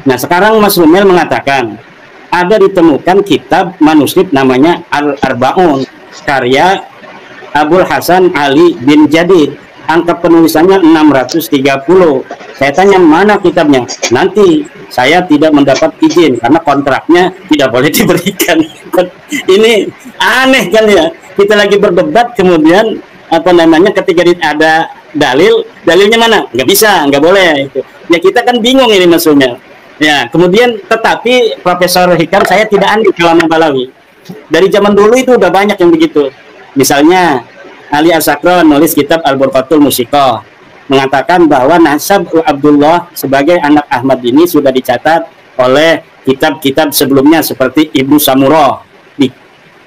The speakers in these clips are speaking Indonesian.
Nah, sekarang Mas Rumel mengatakan ada ditemukan kitab manuskrip namanya Al-Arbaun karya Abul Hasan Ali bin Jadid. Angka penulisannya 630. Saya tanya mana kitabnya? Nanti saya tidak mendapat izin karena kontraknya tidak boleh diberikan. Ini aneh kan ya? Kita lagi berdebat kemudian apa namanya ketika ada dalilnya mana? Nggak bisa, nggak boleh. Ya kita kan bingung ini maksudnya. Ya, kemudian tetapi Profesor Hikam saya tidak anti kalam Balawi. Dari zaman dulu itu udah banyak yang begitu. Misalnya Ali As-Sakron nulis kitab Al-Burqatul Musiqah mengatakan bahwa nasab Abdullah sebagai anak Ahmad ini sudah dicatat oleh kitab-kitab sebelumnya seperti Ibnu Samurah.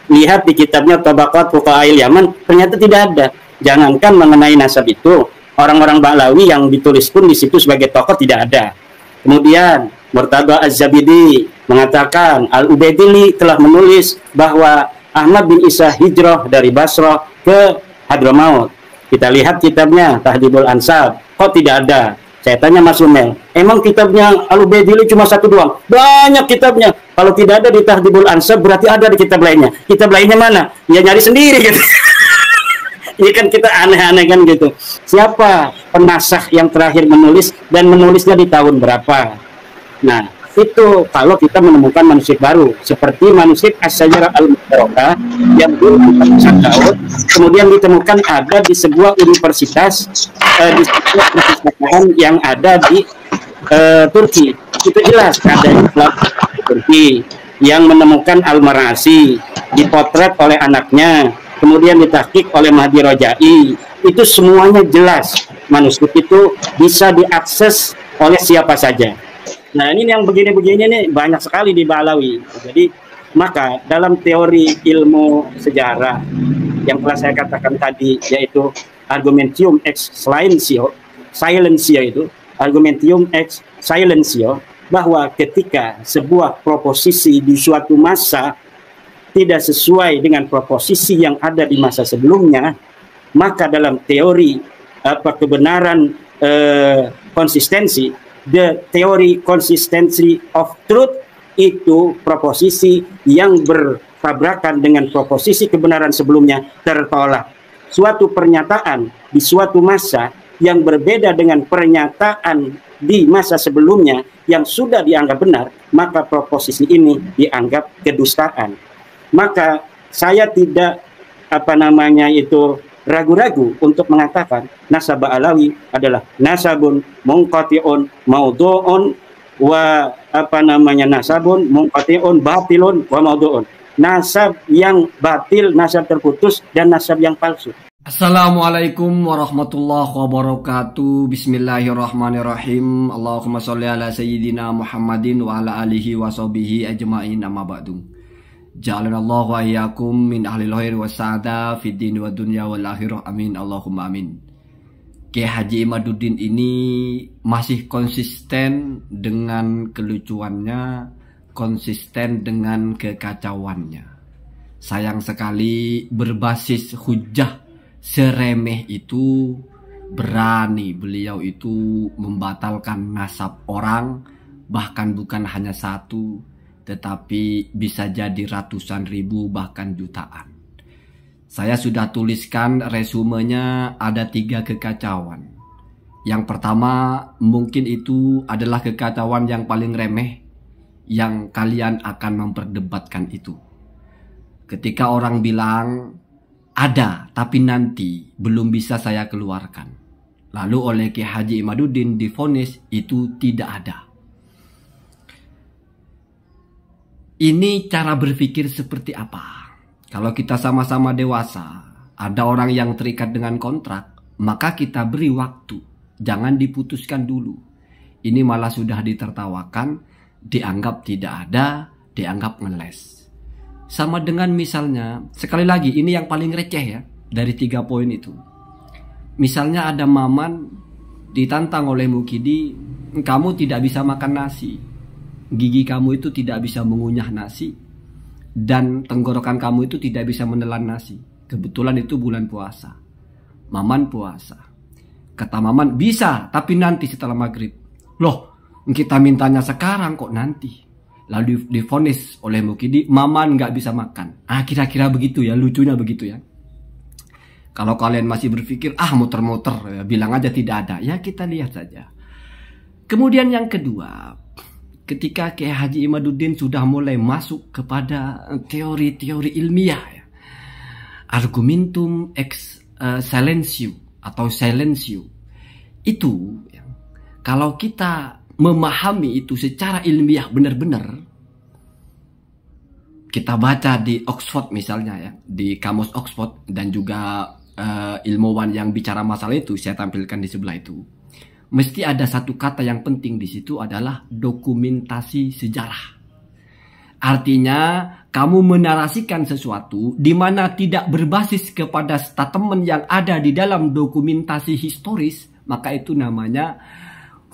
Lihat di kitabnya Tabaqat Fuqaha'il Yaman, ternyata tidak ada. Jangankan mengenai nasab itu, orang-orang Ba'lawi yang ditulis pun di situ sebagai tokoh tidak ada. Kemudian Murtada Az-Zabidi mengatakan Al-Ubaidili telah menulis bahwa Ahmad bin Isa hijrah dari Basrah ke Hadramaut. Kita lihat kitabnya Tahdhibul Ansab, kok tidak ada? Saya tanya Mas Umel, emang kitabnya Al-Ubaidili cuma satu doang? Banyak kitabnya. Kalau tidak ada di Tahdhibul Ansab berarti ada di kitab lainnya. Kitab lainnya mana? Ya nyari sendiri gitu. Ini kan kita aneh-aneh kan gitu. Siapa penasakh yang terakhir menulis dan menulisnya di tahun berapa? Nah, itu kalau kita menemukan manuskrip baru seperti manuskrip As-Sajarah Al-Mubarakah yang dulu tahun kemudian ditemukan ada di sebuah universitas di sebuah perpustakaan yang ada di Turki. Itu jelas ada di Turki yang menemukan Al-Marasi dipotret oleh anaknya, kemudian ditahqiq oleh Mahdi Rojai. Itu semuanya jelas. Manuskrip itu bisa diakses oleh siapa saja. Nah, ini yang begini-begini nih banyak sekali di Ba'lawi. Jadi, maka dalam teori ilmu sejarah yang telah saya katakan tadi, yaitu argumentium ex silentio itu, argumentium ex silentio, bahwa ketika sebuah proposisi di suatu masa tidak sesuai dengan proposisi yang ada di masa sebelumnya, maka dalam teori kebenaran konsistensi, the theory consistency of truth, itu proposisi yang bertabrakan dengan proposisi kebenaran sebelumnya tertolak. Suatu pernyataan di suatu masa yang berbeda dengan pernyataan di masa sebelumnya yang sudah dianggap benar, maka proposisi ini dianggap kedustaan. Maka saya tidak ragu-ragu untuk mengatakan nasab Ba'lawi adalah nasabun munqati'un maudhu'un wa nasabun munqati'un batilun wa maudhu'un. Nasab yang batil, nasab terputus, dan nasab yang palsu. Assalamualaikum warahmatullahi wabarakatuh. Bismillahirrahmanirrahim. Allahumma sholli ala sayyidina Muhammadin wa ala alihi wa sahbihi ajma'in, amma ba'du. Ja'alanallahu wa iyyakum min ahlil khair wa sa'ada fid din wa dunya wal akhirah, amin Allahumma amin. Kiai Haji Imaduddin ini masih konsisten dengan kelucuannya, konsisten dengan kekacauannya. Sayang sekali berbasis hujah seremeh itu berani beliau itu membatalkan nasab orang, bahkan bukan hanya satu, tetapi bisa jadi ratusan ribu bahkan jutaan. Saya sudah tuliskan resumenya, ada 3 kekacauan. Yang pertama mungkin itu adalah kekacauan yang paling remeh yang kalian akan memperdebatkan itu. Ketika orang bilang ada tapi nanti belum bisa saya keluarkan, lalu oleh Kiai Haji Imaduddin divonis itu tidak ada. Ini cara berpikir seperti apa? Kalau kita sama-sama dewasa, ada orang yang terikat dengan kontrak, maka kita beri waktu. Jangan diputuskan dulu. Ini malah sudah ditertawakan, dianggap tidak ada, dianggap ngeles. Sama dengan misalnya, sekali lagi ini yang paling receh ya, dari 3 poin itu. Misalnya ada Maman ditantang oleh Mukidi, kamu tidak bisa makan nasi. Gigi kamu itu tidak bisa mengunyah nasi, dan tenggorokan kamu itu tidak bisa menelan nasi. Kebetulan itu bulan puasa. Maman puasa. Kata Maman, bisa, tapi nanti setelah maghrib. Loh, Kita mintanya sekarang kok nanti. Lalu divonis oleh Mukidi, Maman nggak bisa makan. Kira-kira begitu ya, lucunya begitu ya. Kalau kalian masih berpikir, muter-muter, ya, bilang aja tidak ada. Ya kita lihat saja. Kemudian yang kedua, ketika Kiai Haji Imaduddin sudah mulai masuk kepada teori-teori ilmiah, ya, argumentum ex silentio atau silentio, itu ya, kalau kita memahami itu secara ilmiah benar-benar, kita baca di Oxford misalnya ya, di kamus Oxford, dan juga ilmuwan yang bicara masalah itu saya tampilkan di sebelah itu, mesti ada satu kata yang penting di situ adalah dokumentasi sejarah. Artinya kamu menarasikan sesuatu di mana tidak berbasis kepada statement yang ada di dalam dokumentasi historis, maka itu namanya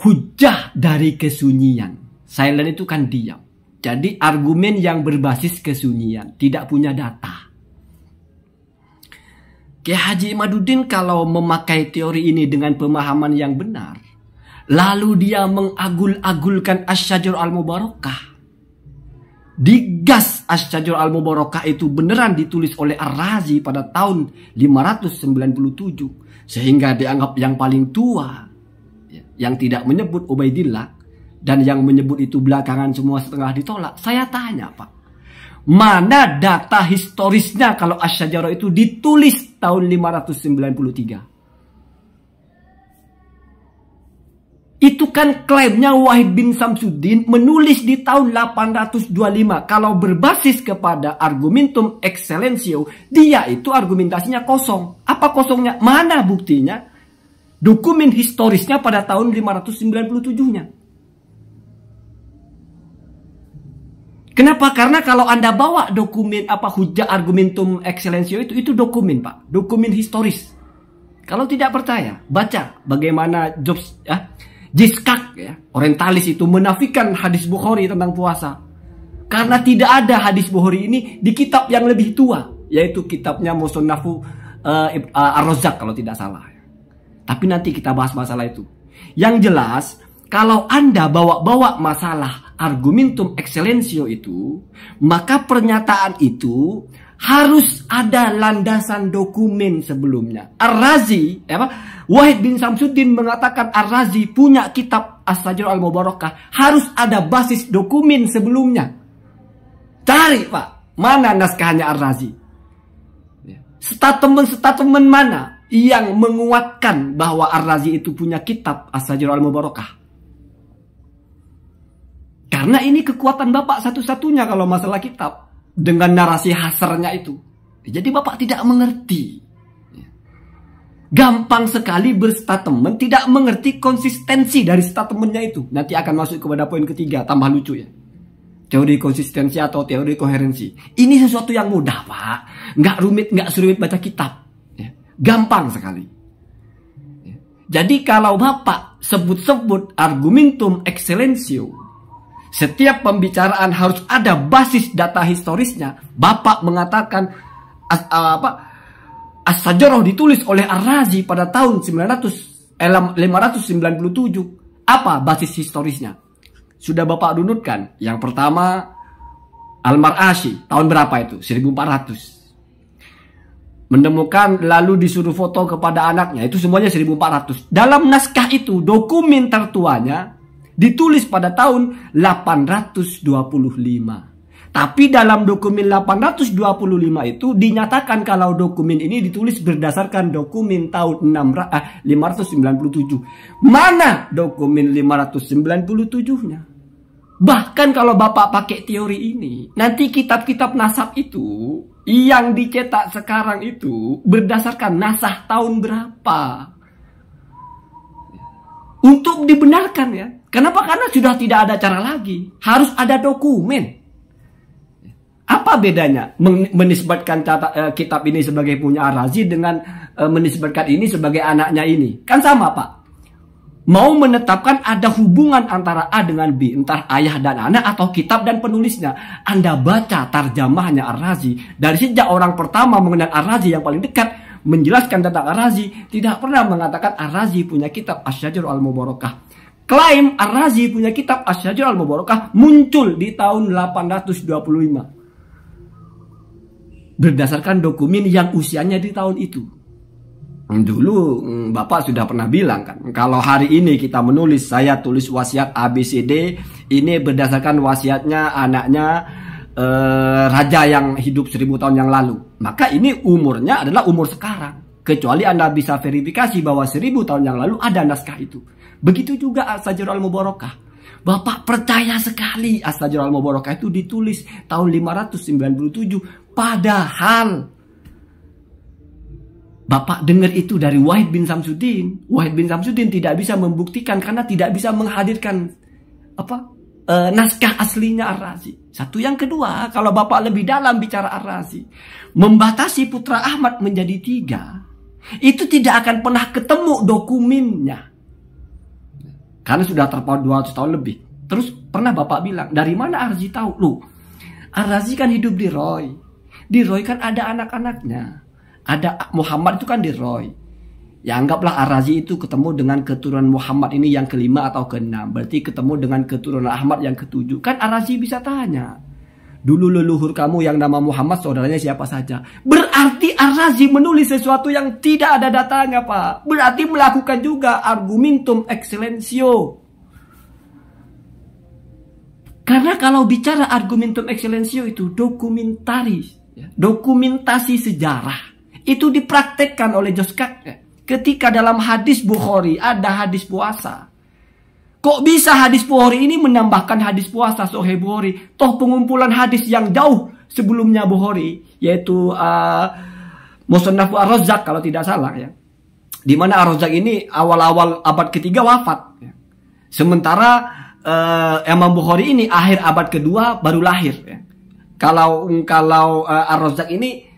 hujah dari kesunyian. Silent itu kan diam. Jadi argumen yang berbasis kesunyian, tidak punya data. Kiai Haji Imaduddin kalau memakai teori ini dengan pemahaman yang benar, lalu dia mengagul-agulkan Asy-Syajarah Al-Mubarakah. Digas Asy-Syajarah Al-Mubarakah itu beneran ditulis oleh Ar-Razi pada tahun 597. Sehingga dianggap yang paling tua. Yang tidak menyebut Ubaidillah, dan yang menyebut itu belakangan semua setengah ditolak. Saya tanya Pak, mana data historisnya kalau Asy-Syajarah itu ditulis tahun 593? Itu kan klaimnya Wahid bin Samsuddin menulis di tahun 825. Kalau berbasis kepada argumentum excellentio, dia itu argumentasinya kosong. Apa kosongnya? Mana buktinya? Dokumen historisnya pada tahun 597-nya. Kenapa? Karena kalau Anda bawa dokumen hujah argumentum excellentio itu dokumen Pak, dokumen historis. Kalau tidak percaya, baca bagaimana Jiskak ya, orientalis itu menafikan hadis Bukhari tentang puasa. Karena tidak ada hadis Bukhari ini di kitab yang lebih tua, yaitu kitabnya Musonnafu Ar-Razzaq kalau tidak salah. Tapi nanti kita bahas masalah itu. Yang jelas, kalau Anda bawa-bawa masalah argumentum excellentio itu, maka pernyataan itu harus ada landasan dokumen sebelumnya. Ar-Razi, Wahid bin Samsuddin mengatakan Ar-Razi punya kitab Asy-Syajarah Al-Mubarakah. Harus ada basis dokumen sebelumnya. Cari Pak, mana naskahnya Ar-Razi? Statement mana yang menguatkan bahwa Ar-Razi itu punya kitab Asy-Syajarah Al-Mubarakah? Karena ini kekuatan Bapak satu-satunya kalau masalah kitab. Dengan narasi hasarnya itu. Jadi Bapak tidak mengerti. Gampang sekali berstatement, tidak mengerti konsistensi dari statementnya itu. Nanti akan masuk kepada poin ketiga, tambah lucu ya. Teori konsistensi atau teori koherensi. Ini sesuatu yang mudah Pak. Nggak rumit, nggak sulit baca kitab. Gampang sekali. Jadi kalau Bapak sebut-sebut argumentum excellentio, setiap pembicaraan harus ada basis data historisnya. Bapak mengatakan Asy-Syajarah ditulis oleh Ar-Razi pada tahun 597. Apa basis historisnya? Sudah Bapak runutkan. Yang pertama, Al-Mar'ashi. Tahun berapa itu? 1400. Menemukan lalu disuruh foto kepada anaknya. Itu semuanya 1400. Dalam naskah itu, dokumen tertuanya ditulis pada tahun 825. Tapi dalam dokumen 825 itu dinyatakan kalau dokumen ini ditulis berdasarkan dokumen tahun 597. Mana dokumen 597-nya? Bahkan kalau Bapak pakai teori ini, nanti kitab-kitab nasab itu yang dicetak sekarang itu berdasarkan nasah tahun berapa? Untuk dibenarkan ya. Kenapa? Karena sudah tidak ada cara lagi. Harus ada dokumen. Apa bedanya menisbatkan kitab ini sebagai punya Ar-Razi dengan menisbatkan ini sebagai anaknya ini? Kan sama Pak. Mau menetapkan ada hubungan antara A dengan B, entah ayah dan anak atau kitab dan penulisnya. Anda baca tarjamahnya Ar-Razi. Dari sejak orang pertama mengenal Ar-Razi yang paling dekat menjelaskan tentang Ar-Razi, tidak pernah mengatakan Ar-Razi punya kitab Asy-Syajarah Al-Mubarakah. klaim Ar-Razi punya kitab Asy-Syajarah Al-Mubarakah muncul di tahun 825. Berdasarkan dokumen yang usianya di tahun itu. Dulu Bapak sudah pernah bilang kan, kalau hari ini kita menulis, saya tulis wasiat ABCD, ini berdasarkan wasiatnya anaknya raja yang hidup 1000 tahun yang lalu. Maka ini umurnya adalah umur sekarang. Kecuali Anda bisa verifikasi bahwa 1000 tahun yang lalu ada naskah itu. Begitu juga Asy-Syajarah Al-Mubarakah. Bapak percaya sekali Asy-Syajarah Al-Mubarakah itu ditulis tahun 597. Padahal Bapak dengar itu dari Wahid bin Samsuddin. Wahid bin Samsuddin tidak bisa membuktikan karena tidak bisa menghadirkan naskah aslinya Ar-Razi. Satu. Yang kedua, kalau Bapak lebih dalam bicara Ar-Razi, membatasi Putra Ahmad menjadi 3, itu tidak akan pernah ketemu dokumennya. Karena sudah terpaut 200 tahun lebih. Terus pernah Bapak bilang, dari mana Ar-Razi tahu? Loh, Ar-Razi kan hidup di Roy. Di Roy kan ada anak-anaknya. Ada Muhammad itu kan di Roy. Ya anggaplah Ar-Razi itu ketemu dengan keturunan Muhammad ini yang ke-5 atau ke-6. Berarti ketemu dengan keturunan Ahmad yang ke-7. Kan Ar-Razi bisa tanya, dulu leluhur kamu yang nama Muhammad saudaranya siapa saja. Berarti Ar-Razi menulis sesuatu yang tidak ada datanya, Pak. Berarti melakukan juga argumentum excellentio. Karena kalau bicara argumentum excellentio itu dokumentaris, dokumentasi sejarah. Itu dipraktekkan oleh Jos Kak. Ketika dalam hadis Bukhari ada hadis puasa. Kok bisa hadis Bukhari ini menambahkan hadis puasa Sahih Bukhari? Toh pengumpulan hadis yang jauh sebelumnya Bukhari, yaitu Musannaf Ar-Razzaq kalau tidak salah ya. Di mana Ar-Razzaq ini awal-awal abad ke-3 wafat. Ya. Sementara Imam Bukhari ini akhir abad ke-2 baru lahir. Ya. Kalau Ar-Razzaq ini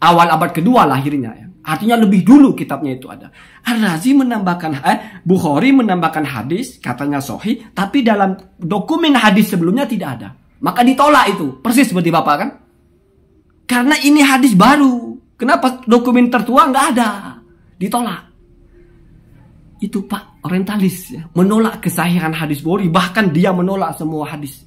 awal abad kedua lahirnya ya. Artinya lebih dulu kitabnya itu ada. Ar-Razi menambahkan Bukhari menambahkan hadis katanya sahih, tapi dalam dokumen hadis sebelumnya tidak ada. Maka ditolak itu. Persis seperti Bapak kan? Karena ini hadis baru. Kenapa dokumen tertua nggak ada? Ditolak. Itu Pak orientalis ya, menolak kesahihan hadis Bukhari, bahkan dia menolak semua hadis.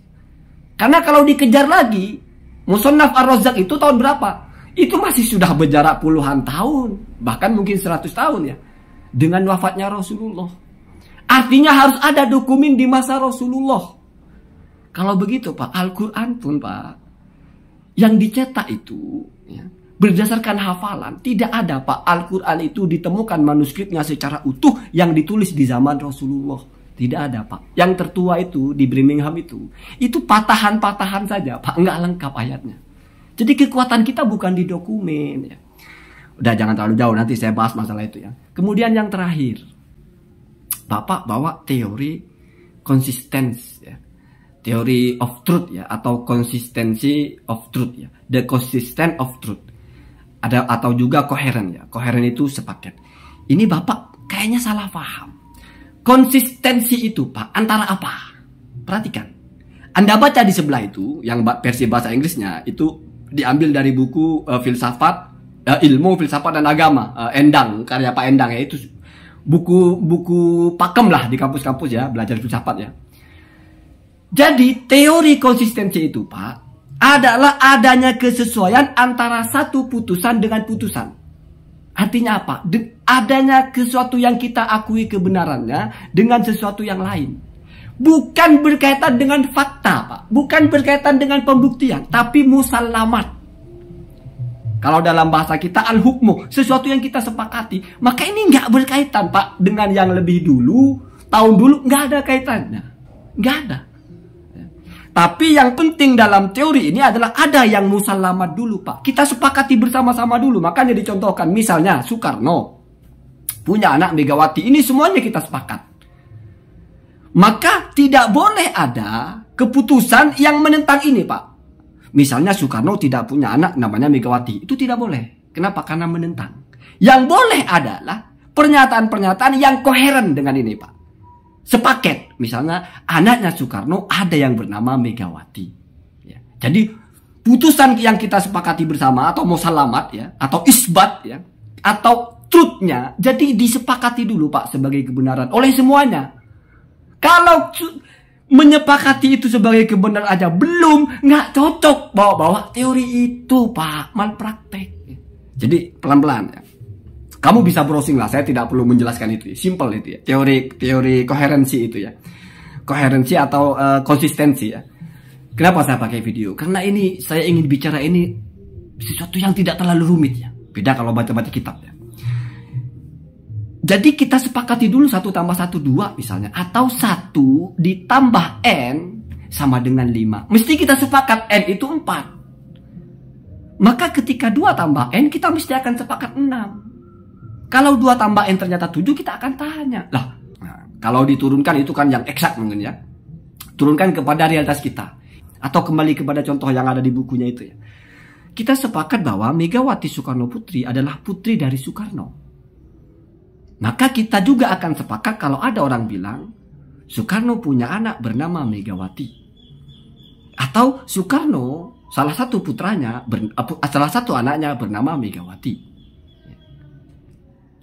Karena kalau dikejar lagi, Musannaf Ar-Razzaq itu tahun berapa? Itu masih sudah berjarak puluhan tahun, bahkan mungkin 100 tahun ya, dengan wafatnya Rasulullah. Artinya harus ada dokumen di masa Rasulullah. Kalau begitu Pak, Al-Quran pun Pak, yang dicetak itu ya, berdasarkan hafalan. Tidak ada Pak, Al-Quran itu ditemukan manuskripnya secara utuh yang ditulis di zaman Rasulullah. Tidak ada Pak. Yang tertua itu di Birmingham itu patahan-patahan saja Pak, nggak lengkap ayatnya. Jadi kekuatan kita bukan di dokumen ya. Udah jangan terlalu jauh, nanti saya bahas masalah itu ya. Kemudian yang terakhir, Bapak bawa teori konsistensi ya. Teori of truth ya, atau konsistensi of truth ya. The consistent of truth. Ada atau juga koheren ya. Koheren itu sepaket. Ini Bapak kayaknya salah paham. Konsistensi itu Pak antara apa? Perhatikan. Anda baca di sebelah itu yang versi bahasa Inggrisnya itu diambil dari buku ilmu filsafat dan agama Endang, karya Pak Endang ya, itu buku pakem lah di kampus-kampus ya, belajar filsafat ya. Jadi teori konsistensi itu Pak adalah adanya kesesuaian antara satu putusan dengan putusan. Artinya apa? Adanya sesuatu yang kita akui kebenarannya dengan sesuatu yang lain. Bukan berkaitan dengan fakta Pak, bukan berkaitan dengan pembuktian, tapi musallamat. Kalau dalam bahasa kita al-hukmu, sesuatu yang kita sepakati. Maka ini nggak berkaitan Pak dengan yang lebih dulu, tahun dulu, nggak ada kaitannya, nggak ada. Tapi yang penting dalam teori ini adalah ada yang musallamat dulu Pak. Kita sepakati bersama-sama dulu. Makanya dicontohkan misalnya Soekarno punya anak Megawati, ini semuanya kita sepakat. Maka tidak boleh ada keputusan yang menentang ini Pak. Misalnya Soekarno tidak punya anak namanya Megawati. Itu tidak boleh. Kenapa? Karena menentang. Yang boleh adalah pernyataan-pernyataan yang koheren dengan ini Pak. Sepaket. Misalnya anaknya Soekarno ada yang bernama Megawati. Ya. Jadi putusan yang kita sepakati bersama atau musallamat ya, atau isbat ya, atau truthnya, jadi disepakati dulu Pak sebagai kebenaran oleh semuanya. Kalau menyepakati itu sebagai kebenaran aja belum, nggak cocok bawa-bawa teori itu, Pak. Malpraktek. Jadi pelan-pelan ya. Kamu bisa browsing lah, saya tidak perlu menjelaskan itu. Simple itu ya. Teori koherensi itu ya. Koherensi atau konsistensi ya. Kenapa saya pakai video? Karena ini saya ingin bicara ini sesuatu yang tidak terlalu rumit ya. Beda kalau baca-baca kitab ya. Jadi kita sepakati dulu 1 tambah 1 2 misalnya. Atau 1 ditambah N sama dengan 5. Mesti kita sepakat N itu 4. Maka ketika 2 tambah N kita mesti akan sepakat 6. Kalau 2 tambah N ternyata 7 kita akan tanya. Lah, kalau diturunkan itu kan yang eksak mungkin ya. Turunkan kepada realitas kita. Atau kembali kepada contoh yang ada di bukunya itu ya. Kita sepakat bahwa Megawati Soekarno Putri adalah putri dari Soekarno. Maka kita juga akan sepakat kalau ada orang bilang Soekarno punya anak bernama Megawati. Atau Soekarno salah satu putranya, salah satu anaknya bernama Megawati.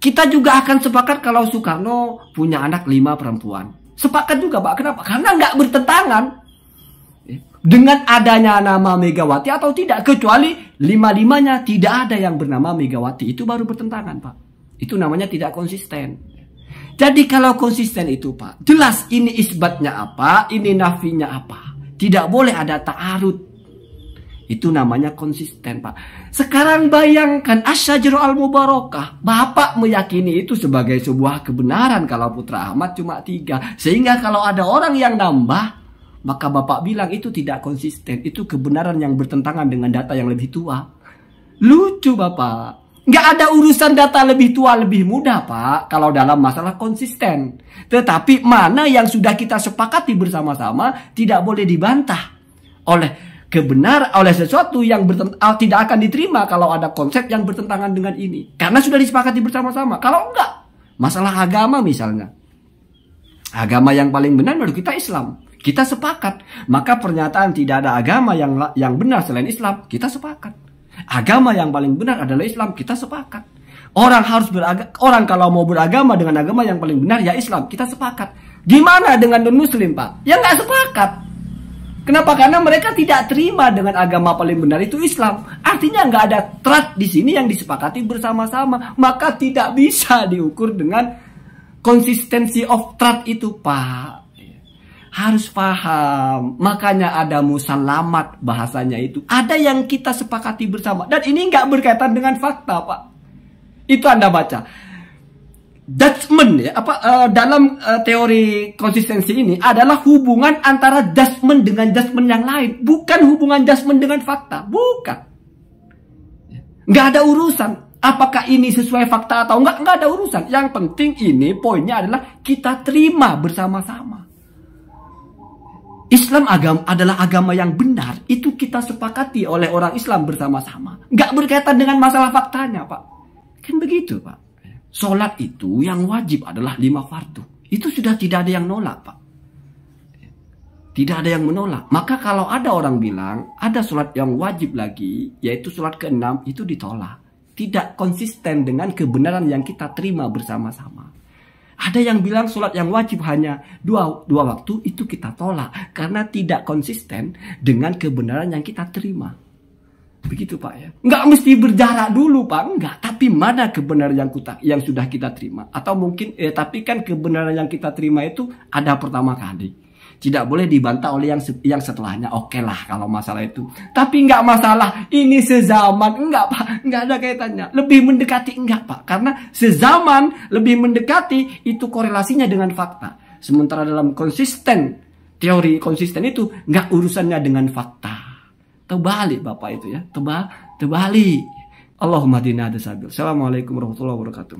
Kita juga akan sepakat kalau Soekarno punya anak 5 perempuan. Sepakat juga, Pak. Kenapa? Karena nggak bertentangan dengan adanya nama Megawati atau tidak. Kecuali 5-5-nya tidak ada yang bernama Megawati. Itu baru bertentangan, Pak. Itu namanya tidak konsisten. Jadi kalau konsisten itu, Pak, jelas ini isbatnya apa, ini nafinya apa. Tidak boleh ada ta'arud. Itu namanya konsisten, Pak. Sekarang bayangkan Asy-Syajarah Al-Mubarakah. Bapak meyakini itu sebagai sebuah kebenaran kalau Putra Ahmad cuma 3. Sehingga kalau ada orang yang nambah, maka Bapak bilang itu tidak konsisten. Itu kebenaran yang bertentangan dengan data yang lebih tua. Lucu, Bapak. Nggak ada urusan data lebih tua, lebih muda, Pak. Kalau dalam masalah konsisten. Tetapi mana yang sudah kita sepakati bersama-sama tidak boleh dibantah oleh oleh sesuatu yang tidak akan diterima kalau ada konsep yang bertentangan dengan ini. Karena sudah disepakati bersama-sama. Kalau enggak, masalah agama misalnya. Agama yang paling benar menurut kita Islam. Kita sepakat. Maka pernyataan tidak ada agama yang benar selain Islam, kita sepakat. Agama yang paling benar adalah Islam, kita sepakat. Orang kalau mau beragama dengan agama yang paling benar ya Islam, kita sepakat. Gimana dengan non-muslim, Pak? Ya nggak sepakat. Kenapa? Karena mereka tidak terima dengan agama paling benar itu Islam. Artinya nggak ada trust di sini yang disepakati bersama-sama. Maka tidak bisa diukur dengan konsistensi of trust itu, Pak. Harus paham. Makanya ada musalamat bahasanya itu. Ada yang kita sepakati bersama. Dan ini nggak berkaitan dengan fakta, Pak. Itu Anda baca. Judgment ya, dalam teori konsistensi ini adalah hubungan antara judgment dengan judgment yang lain, bukan hubungan judgment dengan fakta, bukan. Nggak ada urusan apakah ini sesuai fakta atau nggak ada urusan. Yang penting ini poinnya adalah kita terima bersama-sama. Islam adalah agama yang benar, itu kita sepakati oleh orang Islam bersama-sama. Nggak berkaitan dengan masalah faktanya, Pak. Kan begitu, Pak. Sholat itu yang wajib adalah 5 fardu. Itu sudah tidak ada yang nolak, Pak. Tidak ada yang menolak. Maka kalau ada orang bilang ada sholat yang wajib lagi, yaitu sholat ke-6, itu ditolak. Tidak konsisten dengan kebenaran yang kita terima bersama-sama. Ada yang bilang sholat yang wajib hanya dua waktu, itu kita tolak. Karena tidak konsisten dengan kebenaran yang kita terima. Begitu, Pak ya. Nggak mesti berjarak dulu, Pak. Nggak. Tapi mana kebenaran yang sudah kita terima? Atau mungkin, tapi kan kebenaran yang kita terima itu ada pertama kali. Tidak boleh dibantah oleh yang setelahnya. Oke lah kalau masalah itu. Tapi nggak masalah. Ini sezaman. Nggak, Pak. Nggak ada kaitannya. Lebih mendekati enggak, Pak. Karena sezaman lebih mendekati itu korelasinya dengan fakta. Sementara dalam teori konsisten itu nggak urusannya dengan fakta. Terbalik Bapak itu ya. Terbalik. Allahumma dina ada sabil. Assalamualaikum warahmatullahi wabarakatuh.